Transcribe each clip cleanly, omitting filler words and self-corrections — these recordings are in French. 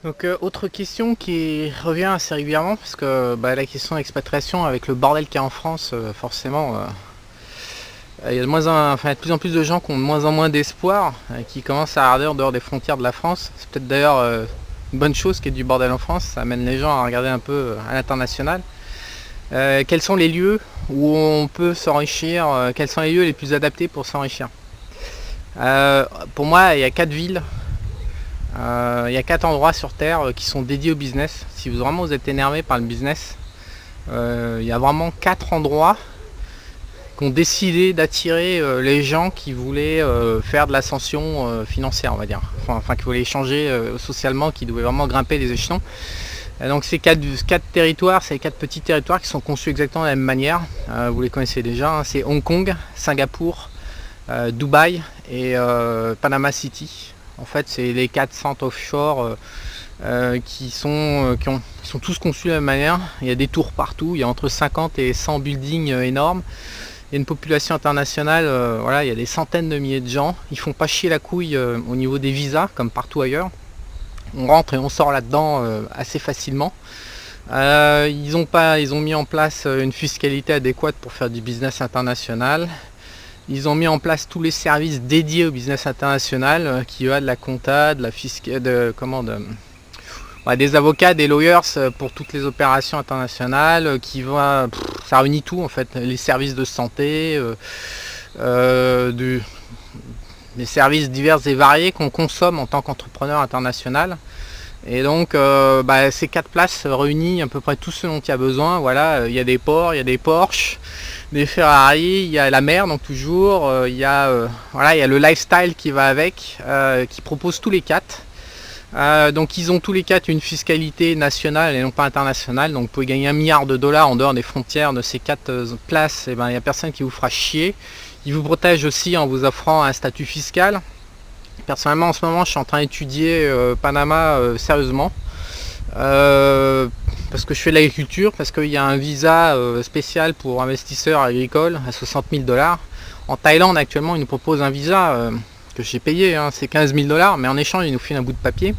Donc autre question qui revient assez régulièrement, parce que la question d'expatriation avec le bordel qu'il y a en France, forcément, il y a de plus en plus de gens qui ont de moins en moins d'espoir, qui commencent à arder en dehors des frontières de la France. C'est peut-être d'ailleurs une bonne chose qu'il y ait du bordel en France, ça amène les gens à regarder un peu à l'international. Quels sont les lieux où on peut s'enrichir, quels sont les lieux les plus adaptés pour s'enrichir? Pour moi, il y a 4 villes. Il y a 4 endroits sur Terre qui sont dédiés au business. Si vous êtes énervé par le business, il y a vraiment 4 endroits qui ont décidé d'attirer les gens qui voulaient faire de l'ascension financière, on va dire. Enfin, qui voulaient changer socialement, qui devaient vraiment grimper les échelons. Et donc ces 4 territoires, c'est 4 petits territoires qui sont conçus exactement de la même manière. Vous les connaissez déjà, hein. C'est Hong Kong, Singapour, Dubaï et Panama City. En fait, c'est les 4 centres offshore qui sont tous conçus de la même manière. Il y a des tours partout, il y a entre 50 et 100 buildings énormes. Il y a une population internationale, il y a des centaines de milliers de gens. Ils font pas chier la couille au niveau des visas, comme partout ailleurs. On rentre et on sort là-dedans assez facilement. Ils ont mis en place une fiscalité adéquate pour faire du business international. Ils ont mis en place tous les services dédiés au business international, qui va de la compta, de la des avocats, des lawyers pour toutes les opérations internationales, ça réunit tout en fait, les services de santé, des services divers et variés qu'on consomme en tant qu'entrepreneur international. Et donc ces 4 places réunissent à peu près tout ce dont il y a besoin. Voilà, il y a des ports, il y a des Porsche, des Ferrari, il y a la mer, donc toujours, il y a le lifestyle qui va avec, qui propose tous les 4. Donc ils ont tous les 4 une fiscalité nationale et non pas internationale, donc vous pouvez gagner $1 milliard en dehors des frontières de ces 4 places, et il n'y a personne qui vous fera chier. Ils vous protègent aussi en vous offrant un statut fiscal. Personnellement en ce moment je suis en train d'étudier Panama sérieusement, parce que je fais de l'agriculture, parce qu'il y a un visa spécial pour investisseurs agricoles à $60 000. En Thaïlande actuellement ils nous proposent un visa que j'ai payé, hein, c'est $15 000, mais en échange ils nous filent un bout de papier.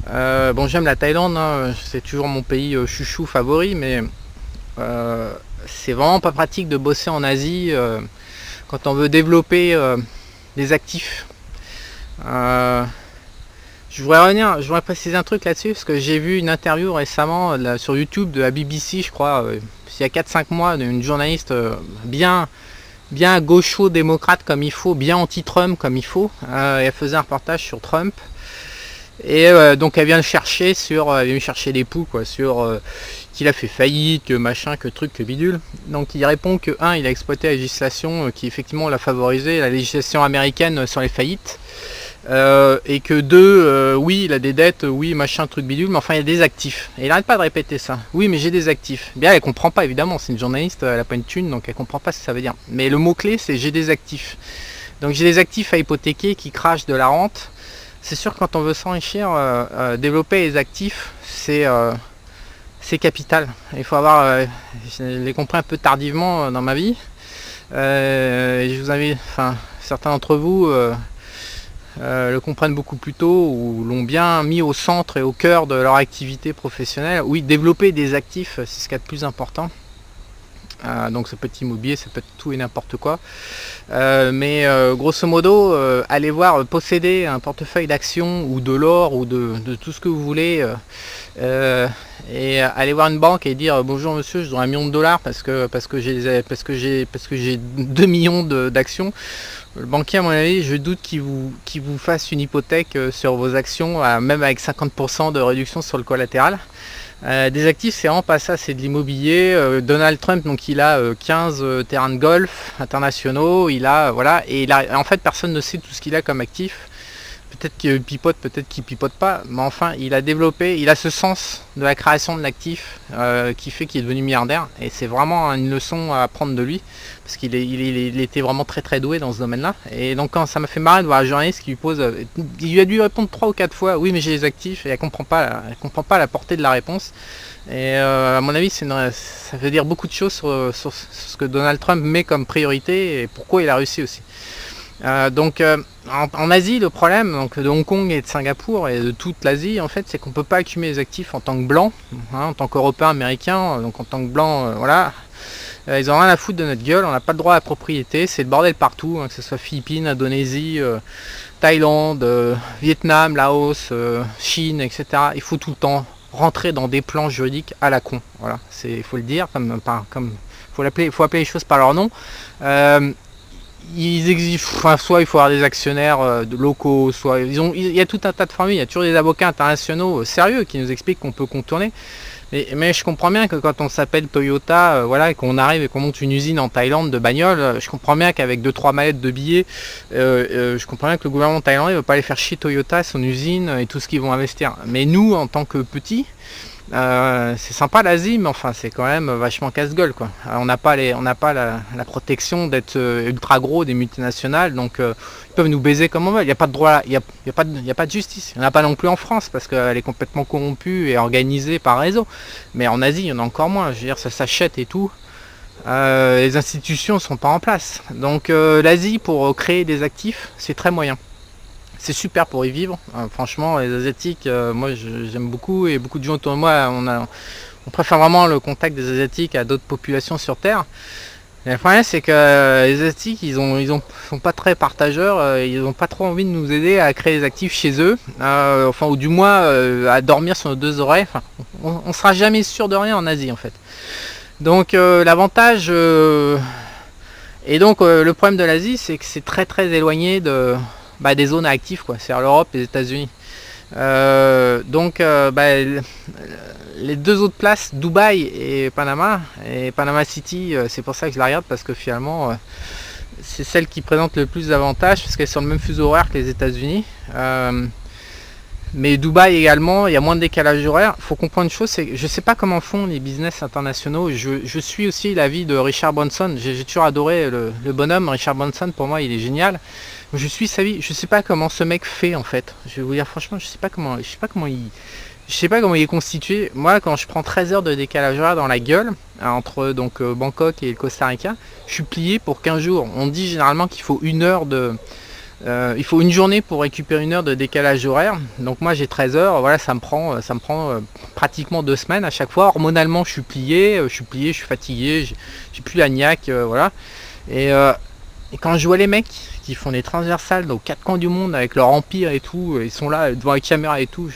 J'aime la Thaïlande, hein, c'est toujours mon pays chouchou favori, mais c'est vraiment pas pratique de bosser en Asie quand on veut développer des actifs. Je voudrais préciser un truc là-dessus, parce que j'ai vu une interview récemment sur YouTube de la BBC, je crois, il y a 4-5 mois, d'une journaliste bien gaucho-démocrate comme il faut, bien anti-Trump comme il faut. Elle faisait un reportage sur Trump. Et donc elle vient le chercher les poux sur qu'il a fait faillite, que machin, que truc, que bidule. Donc il répond que il a exploité la législation qui effectivement l'a favorisé, la législation américaine sur les faillites. Et que 2, oui il a des dettes, oui machin, truc bidule, mais enfin il y a des actifs. Et il n'arrête pas de répéter ça. Oui mais j'ai des actifs. Bien elle comprend pas évidemment, c'est une journaliste, elle a pas une thune, donc elle comprend pas ce que ça veut dire. Mais le mot clé c'est j'ai des actifs. Donc j'ai des actifs à hypothéquer qui crachent de la rente. C'est sûr quand on veut s'enrichir, développer les actifs, c'est capital. Il faut avoir, je l'ai compris un peu tardivement dans ma vie. Je vous invite, certains d'entre vous le comprennent beaucoup plus tôt ou l'ont bien mis au centre et au cœur de leur activité professionnelle. Oui, développer des actifs, c'est ce qu'il y a de plus important. Donc ce petit immobilier, ça peut être tout et n'importe quoi. Mais grosso modo, allez voir, posséder un portefeuille d'actions ou de l'or ou de tout ce que vous voulez, et aller voir une banque et dire bonjour monsieur, je dois $1 million parce que j'ai 2 millions d'actions. Le banquier, à mon avis, je doute qu'il vous fasse une hypothèque sur vos actions, même avec 50% de réduction sur le collatéral. Des actifs, c'est vraiment pas ça, c'est de l'immobilier. Donald Trump, donc il a 15 terrains de golf internationaux, en fait personne ne sait tout ce qu'il a comme actif. Peut-être qu'il pipote, peut-être qu'il pipote pas, mais enfin il a ce sens de la création de l'actif qui fait qu'il est devenu milliardaire, et c'est vraiment une leçon à apprendre de lui, parce qu'il était vraiment très très doué dans ce domaine-là. Et donc quand ça m'a fait marrer de voir un journaliste qui il lui a dû répondre 3 ou 4 fois oui mais j'ai les actifs, et elle comprend pas la portée de la réponse. Et à mon avis ça veut dire beaucoup de choses sur ce que Donald Trump met comme priorité et pourquoi il a réussi aussi. En Asie, le problème donc, de Hong Kong et de Singapour et de toute l'Asie, en fait, c'est qu'on ne peut pas accumuler les actifs en tant que blanc, en tant qu'Européen, Américain, donc en tant que blanc, voilà. Ils ont rien à foutre de notre gueule, on n'a pas de droit à la propriété, c'est le bordel partout, que ce soit Philippines, Indonésie, Thaïlande, Vietnam, Laos, Chine, etc. Il faut tout le temps rentrer dans des plans juridiques à la con. Voilà, il faut le dire, faut appeler les choses par leur nom. Ils exigent, soit il faut avoir des actionnaires locaux, soit il y a tout un tas de formules, il y a toujours des avocats internationaux sérieux qui nous expliquent qu'on peut contourner. Mais je comprends bien que quand on s'appelle Toyota, voilà, et qu'on arrive et qu'on monte une usine en Thaïlande de bagnole, je comprends bien qu'avec 2-3 mallettes de billets, je comprends bien que le gouvernement thaïlandais ne veut pas aller faire chier Toyota, son usine et tout ce qu'ils vont investir. Mais nous, en tant que petits, c'est sympa l'Asie, mais enfin c'est quand même vachement casse-gueule quoi. On n'a pas la protection d'être ultra gros des multinationales, donc ils peuvent nous baiser comme on veut. Il n'y a pas de droit, il n'y a pas de justice. Il n'y en a pas non plus en France parce qu'elle est complètement corrompue et organisée par réseau. Mais en Asie, il y en a encore moins. Je veux dire, ça s'achète et tout. Les institutions ne sont pas en place. Donc l'Asie pour créer des actifs, c'est très moyen. C'est super pour y vivre, franchement les Asiatiques, moi j'aime beaucoup et beaucoup de gens autour de moi, on préfère vraiment le contact des Asiatiques à d'autres populations sur Terre. Et le problème c'est que les Asiatiques ils sont pas très partageurs, ils n'ont pas trop envie de nous aider à créer des actifs chez eux, enfin ou du moins à dormir sur nos deux oreilles, enfin, on sera jamais sûr de rien en Asie en fait. Donc l'avantage et donc le problème de l'Asie c'est que c'est très très éloigné des zones actives quoi, c'est-à-dire l'Europe et les États-Unis. Les deux autres places, Dubaï et Panama City, c'est pour ça que je la regarde parce que finalement c'est celle qui présente le plus d'avantages parce qu'elle est sur le même fuseau horaire que les États-Unis. Mais Dubaï également, il y a moins de décalage horaire. Il faut comprendre une chose, c'est que je ne sais pas comment font les business internationaux. Je suis aussi l'avis de Richard Branson. J'ai toujours adoré le bonhomme. Richard Branson, pour moi, il est génial. Je suis sa vie. Je ne sais pas comment ce mec fait en fait. Je vais vous dire franchement, je sais pas comment il est constitué. Moi, quand je prends 13 heures de décalage horaire dans la gueule, entre Bangkok et le Costa Rica, je suis plié pour 15 jours. On dit généralement qu'il faut il faut une journée pour récupérer une heure de décalage horaire. Donc moi j'ai 13 heures, voilà, ça me prend pratiquement 2 semaines à chaque fois. Hormonalement je suis plié, je suis fatigué, j'ai plus la niaque, voilà. Et quand je vois les mecs qui font des transversales aux 4 coins du monde avec leur empire et tout, ils sont là devant la caméra et tout,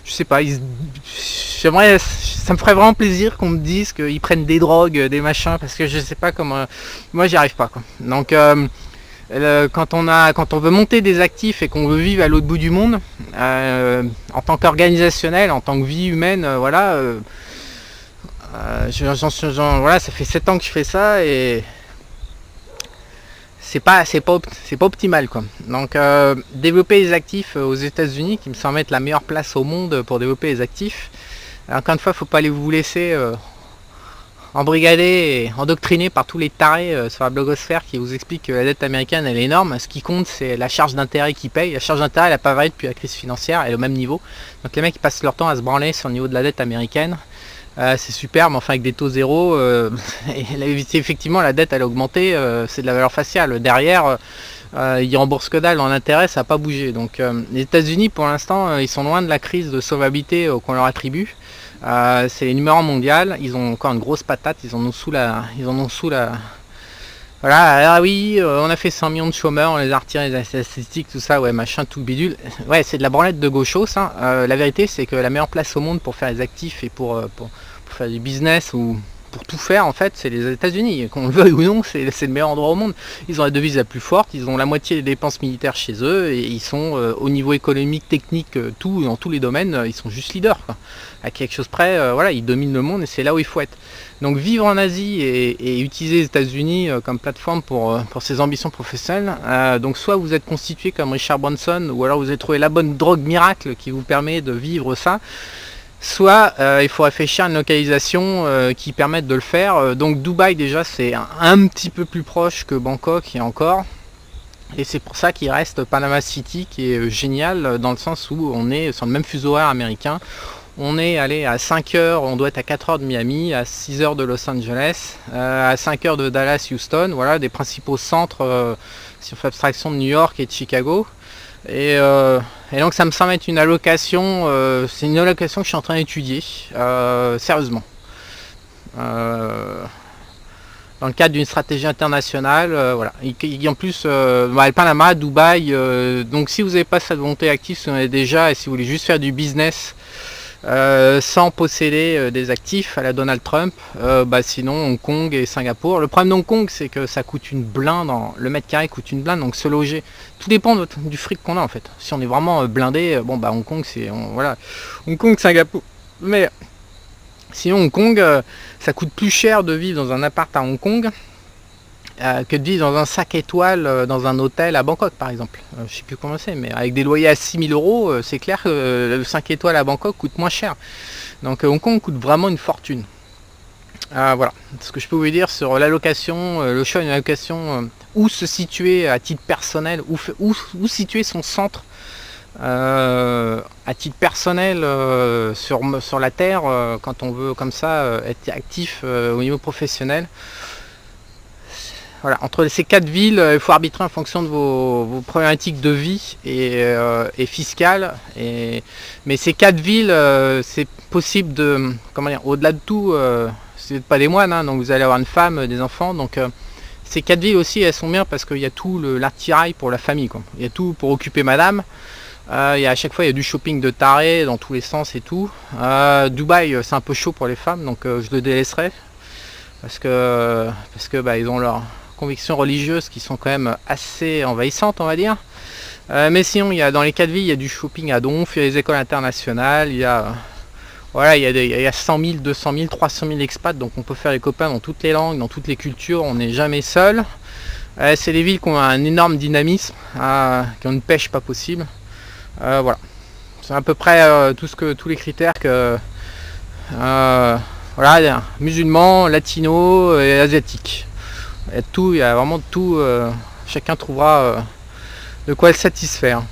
je sais pas, ça me ferait vraiment plaisir qu'on me dise qu'ils prennent des drogues, des machins, parce que je sais pas comment, moi j'y arrive pas quoi. Donc quand on veut monter des actifs et qu'on veut vivre à l'autre bout du monde, en tant qu'organisationnel, en tant que vie humaine, voilà, voilà, ça fait 7 ans que je fais ça et c'est pas optimal quoi. Donc développer les actifs aux États-Unis, qui me semble être la meilleure place au monde pour développer les actifs. Encore une fois, faut pas vous laisser embrigadé et endoctriné par tous les tarés sur la blogosphère qui vous expliquent que la dette américaine elle est énorme. Ce qui compte c'est la charge d'intérêt qu'ils payent. La charge d'intérêt elle n'a pas varié depuis la crise financière, elle est au même niveau. Donc les mecs ils passent leur temps à se branler sur le niveau de la dette américaine. C'est super, mais enfin avec des taux zéro, effectivement la dette elle a augmenté, c'est de la valeur faciale. Derrière, ils remboursent que dalle en intérêt, ça n'a pas bougé. Donc les États-Unis pour l'instant ils sont loin de la crise de solvabilité qu'on leur attribue. C'est les numéros mondiaux, ils ont encore une grosse patate, ils en ont sous la. Voilà, ah oui, on a fait 100 millions de chômeurs, on les a retirés les statistiques, tout ça, ouais, machin, tout bidule. Ouais, c'est de la branlette de gauchos, ça. La vérité, c'est que la meilleure place au monde pour faire des actifs et pour faire du business ou pour tout faire, en fait, c'est les États-Unis. Qu'on le veuille ou non, c'est le meilleur endroit au monde. Ils ont la devise la plus forte, ils ont la moitié des dépenses militaires chez eux et ils sont au niveau économique, technique, dans tous les domaines, ils sont juste leaders, quoi. À quelque chose près, voilà, ils dominent le monde et c'est là où il faut être. Donc vivre en Asie et utiliser les États-Unis comme plateforme pour ses ambitions professionnelles, donc soit vous êtes constitué comme Richard Branson ou alors vous avez trouvé la bonne drogue miracle qui vous permet de vivre ça, soit il faut réfléchir à une localisation qui permette de le faire. Donc Dubaï déjà c'est un petit peu plus proche que Bangkok et encore. Et c'est pour ça qu'il reste Panama City qui est génial dans le sens où on est sur le même fuseau horaire américain. On est allé à 5 heures, on doit être à 4 heures de Miami, à 6 heures de Los Angeles, à 5 heures de Dallas, Houston, voilà, des principaux centres, si on fait abstraction de New York et de Chicago. Et donc ça me semble être une allocation, c'est une allocation que je suis en train d'étudier, sérieusement. Dans le cadre d'une stratégie internationale, voilà. Et en plus, le Panama, Dubaï, donc si vous n'avez pas cette volonté active, si vous en avez déjà, et si vous voulez juste faire du business sans posséder des actifs à la Donald Trump, sinon Hong Kong et Singapour. Le problème d'Hong Kong, c'est que ça coûte une blinde, le mètre carré coûte une blinde, donc se loger, tout dépend du fric qu'on a en fait. Si on est vraiment blindé, Hong Kong c'est, voilà, Hong Kong, Singapour, mais sinon Hong Kong, ça coûte plus cher de vivre dans un appart à Hong Kong que de vivre dans un 5 étoiles dans un hôtel à Bangkok par exemple. Je sais plus comment c'est, mais avec des loyers à 6 000 euros, c'est clair que le 5 étoiles à Bangkok coûte moins cher. Donc Hong Kong coûte vraiment une fortune. Voilà ce que je peux vous dire sur l'allocation, le choix d'une allocation, où se situer à titre personnel, où situer son centre à titre personnel sur la terre quand on veut comme ça être actif au niveau professionnel. Voilà, entre ces 4 villes, il faut arbitrer en fonction de vos problématiques de vie et fiscales. Mais ces 4 villes, c'est possible de, comment dire, au-delà de tout, c'est pas des moines, hein, donc vous allez avoir une femme, des enfants. Donc ces 4 villes aussi, elles sont bien parce qu'il y a tout l'attirail pour la famille, quoi. Il y a tout pour occuper madame. À chaque fois il y a du shopping de taré dans tous les sens et tout. Dubaï, c'est un peu chaud pour les femmes, donc je le délaisserai parce que ils ont leurs convictions religieuses qui sont quand même assez envahissantes, on va dire. Mais sinon, dans les 4 villes, il y a du shopping à donf, il y a les écoles internationales, il y a 100 000, 200 000, 300 000 expats, donc on peut faire les copains dans toutes les langues, dans toutes les cultures, on n'est jamais seul. C'est des villes qui ont un énorme dynamisme, qui ont une pêche pas possible. Voilà, c'est à peu près tous les critères que voilà, musulmans, latinos et asiatiques. Il y a vraiment tout, chacun trouvera de quoi le satisfaire.